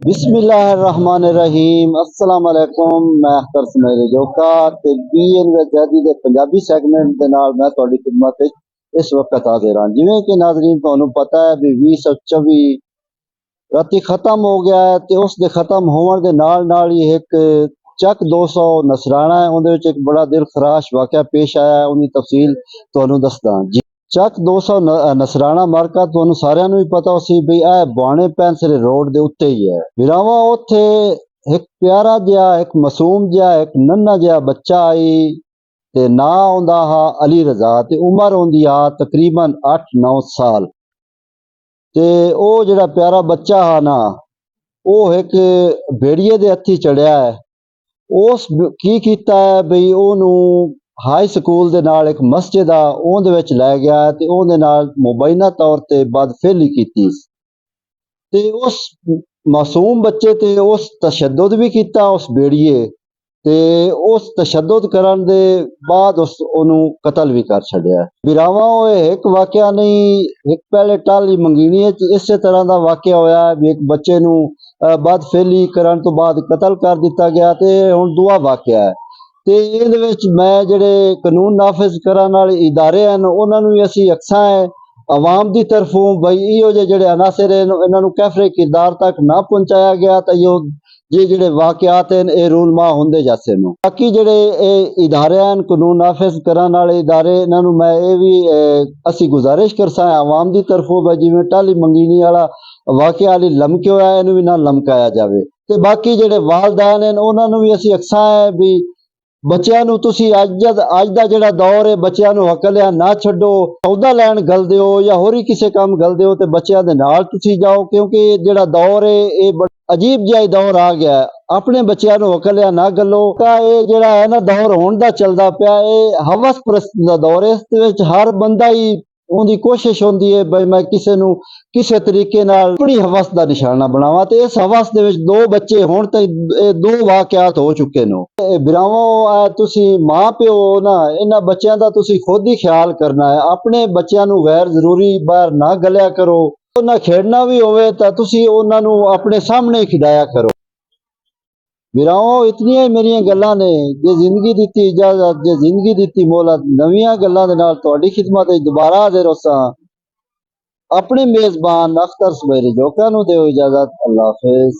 बिस्मिल्लाहिर्रहमानिर्रहीम अस्सलाम वालेकुम। मैं अख्तर सुमेरी जोका ते बीएन वैदी दे पंजाबी सैगमेंट दे नाल मैं तुहाडी खिदमत विच इस वक्त हाजिर हां। जिवें कि नाज़रीन तुहानूं पता है भी 2024 राती खत्म हो गया है ते उस दे खत्म होने दे नाल ही एक चक 200 नसराना है, उहदे विच एक बड़ा दिल खराश वाकया पेश आया है। उहदी तफसील तुहानूं दसदा जी। ਚੱਕ 200 ਨਸਰਾਣਾ ਮਾਰਕਾ ਤੁਹਾਨੂੰ ਸਾਰਿਆਂ ਨੂੰ ਹੀ ਪਤਾ ਸੀ ਵੀ ਇਹ ਬਾਣੇ ਪੈਂਸਰੇ ਰੋਡ ਦੇ ਉੱਤੇ ਹੀ ਹੈ। ਵੀਰਾਵਾ ਉੱਥੇ ਇੱਕ ਪਿਆਰਾ ਜਿਹਾ ਇੱਕ ਮਾਸੂਮ ਜਿਹਾ ਇੱਕ ਨੰਨਾ ਜਿਹਾ ਬੱਚਾ ਆਈ ਤੇ ਨਾਂ ਆਉਂਦਾ ਹਾ ਅਲੀ ਰਜ਼ਾ ਤੇ ਉਮਰ ਹੁੰਦੀ ਆ ਤਕਰੀਬਨ 8-9 ਸਾਲ। ਤੇ ਉਹ ਜਿਹੜਾ ਪਿਆਰਾ ਬੱਚਾ ਹਾ ਨਾ ਉਹ ਇੱਕ ਭੇੜੀਏ ਦੇ ਹੱਥੀ ਚੜਿਆ ਹੈ। ਉਸ ਕੀ ਕੀਤਾ ਹੈ ਬਈ ਉਹਨੂੰ ਹਾਈ ਸਕੂਲ ਦੇ ਨਾਲ ਇੱਕ ਮਸਜਿਦ ਆ ਉਹਦੇ ਵਿੱਚ ਲੈ ਗਿਆ ਤੇ ਉਹਦੇ ਨਾਲ ਮੁਬੈਨਾ ਤੌਰ ਤੇ ਬਦਫੇਲੀ ਕੀਤੀ ਤੇ ਉਸ ਮਾਸੂਮ ਬੱਚੇ ਤੇ ਉਸ ਤਸ਼ੱਦਦ ਵੀ ਕੀਤਾ ਉਸ ਬੇੜੀਏ ਤੇ ਉਸ ਤਸ਼ੱਦਦ ਕਰਨ ਦੇ ਬਾਅਦ ਉਹਨੂੰ ਕਤਲ ਵੀ ਕਰ ਛੱਡਿਆ। ਵੀਰਾਵਾ ਉਹ ਇੱਕ ਵਾਕਿਆ ਨਹੀਂ, ਇੱਕ ਪਹਿਲੇ ਟਾਲੀ ਮੰਗੀਣੀ ਇਸੇ ਤਰ੍ਹਾਂ ਦਾ ਵਾਕਿਆ ਹੋਇਆ ਵੀ ਇੱਕ ਬੱਚੇ ਨੂੰ ਬਦਫੇਲੀ ਕਰਨ ਤੋਂ ਬਾਅਦ ਕਤਲ ਕਰ ਦਿੱਤਾ ਗਿਆ ਤੇ ਹੁਣ ਦੂਆ ਵਾਕਿਆ ਹੈ। ਤੇ ਇਹਦੇ ਵਿੱਚ ਮੈਂ ਜਿਹੜੇ ਕਾਨੂੰਨ ਨਾਫਿਜ਼ ਕਰਨ ਵਾਲੇ ਇਦਾਰੇ ਹਨ ਉਹਨਾਂ ਨੂੰ ਵੀ ਅਸੀਂ ਅਕਸਾਂ ਹੈ ਆਵਾਮ ਦੀ ਤਰਫੋਂ ਬਈ ਇਹੋ ਜਿਹੇ ਜਿਹੜੇ ਅਨਾਸਰ ਇਹਨਾਂ ਨੂੰ ਕੈਫਰੇ ਕਿਰਦਾਰ ਤੱਕ ਨਾ ਪਹੁੰਚਾਇਆ ਗਿਆ ਤਾਂ ਇਹ ਜਿਹੜੇ ਵਾਕਿਆਤ ਹਨ ਇਹ ਰੂਲਮਾ ਹੁੰਦੇ ਜਾਂਦੇ ਨੂੰ। ਬਾਕੀ ਜਿਹੜੇ ਇਹ ਇਦਾਰੇ ਹਨ ਕਾਨੂੰਨ ਨਾਫਿਜ਼ ਕਰਨ ਵਾਲੇ ਇਦਾਰੇ ਇਹਨਾਂ ਨੂੰ ਮੈਂ ਇਹ ਵੀ ਅਸੀਂ ਗੁਜ਼ਾਰਿਸ਼ ਕਰਸਾਂ ਆਵਾਮ ਦੀ ਤਰਫੋਂ ਬਈ ਜਿਵੇਂ ਟਾਲੀ ਮੰਗੀਨੀ ਵਾਲਾ ਵਾਕਿਆ ਵਾਲੀ ਲਮਕਿਆ ਹੋਇਆ ਇਹਨੂੰ ਵੀ ਨਾ ਲਮਕਾਇਆ ਜਾਵੇ। ਤੇ ਬਾਕੀ ਜਿਹੜੇ ਵਾਲਦਾਨ ਹਨ ਉਹਨਾਂ ਨੂੰ ਵੀ ਅਸੀਂ ਅਕਸਾਂ ਹੈ ਵੀ ਬੱਚਿਆਂ ਨੂੰ ਤੁਸੀਂ ਅੱਜ ਦਾ ਜਿਹੜਾ ਦੌਰ ਹੈ ਬੱਚਿਆਂ ਨੂੰ ਹਕਲਿਆ ਨਾ ਛੱਡੋ, ਸੌਦਾ ਲੈਣ ਗਲ ਦਿਓ ਜਾਂ ਹੋਰ ਹੀ ਕਿਸੇ ਕੰਮ ਗਲ ਦਿਓ ਤੇ ਬੱਚਿਆਂ ਦੇ ਨਾਲ ਤੁਸੀਂ ਜਾਓ ਕਿਉਂਕਿ ਜਿਹੜਾ ਦੌਰ ਹੈ ਇਹ ਅਜੀਬ ਜਿਹਾ ਦੌਰ ਆ ਗਿਆ। ਆਪਣੇ ਬੱਚਿਆਂ ਨੂੰ ਹਕਲਿਆ ਨਾ ਗੱਲੋ ਤਾਂ ਇਹ ਜਿਹੜਾ ਹੈ ਨਾ ਦੌਰ ਹੋਣ ਦਾ ਚੱਲਦਾ ਪਿਆ ਇਹ ਹਵਸ ਪ੍ਰਸਤ ਦਾ ਦੌਰ ਹੈ। ਇਸ ਦੇ ਵਿੱਚ ਹਰ ਬੰਦਾ ਹੀ ਉਹਦੀ ਕੋਸ਼ਿਸ਼ ਹੁੰਦੀ ਹੈ ਬਈ ਮੈਂ ਕਿਸੇ ਨੂੰ ਕਿਸੇ ਤਰੀਕੇ ਨਾਲ ਆਪਣੀ ਹਵਸ ਦਾ ਨਿਸ਼ਾਨਾ ਬਣਾਵਾਂ ਤੇ ਇਸ ਹਵਸ ਦੇ ਵਿੱਚ ਦੋ ਬੱਚੇ ਹੁਣ ਤੱਕ ਇਹ ਦੋ ਵਾਕਿਆਤ ਹੋ ਚੁੱਕੇ ਨੇ। ਵੀਰਾਵੋ ਤੁਸੀਂ ਮਾਂ ਪਿਓ ਨਾ ਇਹਨਾਂ ਬੱਚਿਆਂ ਦਾ ਤੁਸੀਂ ਖੁਦ ਹੀ ਖਿਆਲ ਕਰਨਾ ਹੈ। ਆਪਣੇ ਬੱਚਿਆਂ ਨੂੰ ਗੈਰ ਜ਼ਰੂਰੀ ਬਾਹਰ ਨਾ ਗਲਿਆ ਕਰੋ। ਉਹਨਾਂ ਖੇਡਣਾ ਵੀ ਹੋਵੇ ਤਾਂ ਤੁਸੀਂ ਉਹਨਾਂ ਨੂੰ ਆਪਣੇ ਸਾਹਮਣੇ ਖਿਡਾਇਆ ਕਰੋ। ਵੀਰਾਓ ਇਤਨੀਆਂ ਹੀ ਮੇਰੀਆਂ ਗੱਲਾਂ ਨੇ। ਜੇ ਜ਼ਿੰਦਗੀ ਦਿੱਤੀ ਇਜਾਜ਼ਤ, ਜੇ ਜ਼ਿੰਦਗੀ ਦਿੱਤੀ ਮੌਲਾ, ਨਵੀਆਂ ਗੱਲਾਂ ਦੇ ਨਾਲ ਤੁਹਾਡੀ ਖਿਦਮਤ ਵਿੱਚ ਦੁਬਾਰਾ ਹਾਜ਼ਰ ਹੋਸਾਂ। ਆਪਣੇ ਮੇਜ਼ਬਾਨ ਅਖਤਰ ਸੁਮੇਰੀ ਜੋਕਾ ਨੂੰ ਦਿਓ ਇਜਾਜ਼ਤ। ਅੱਲਾ ਹਾਫਿਜ਼।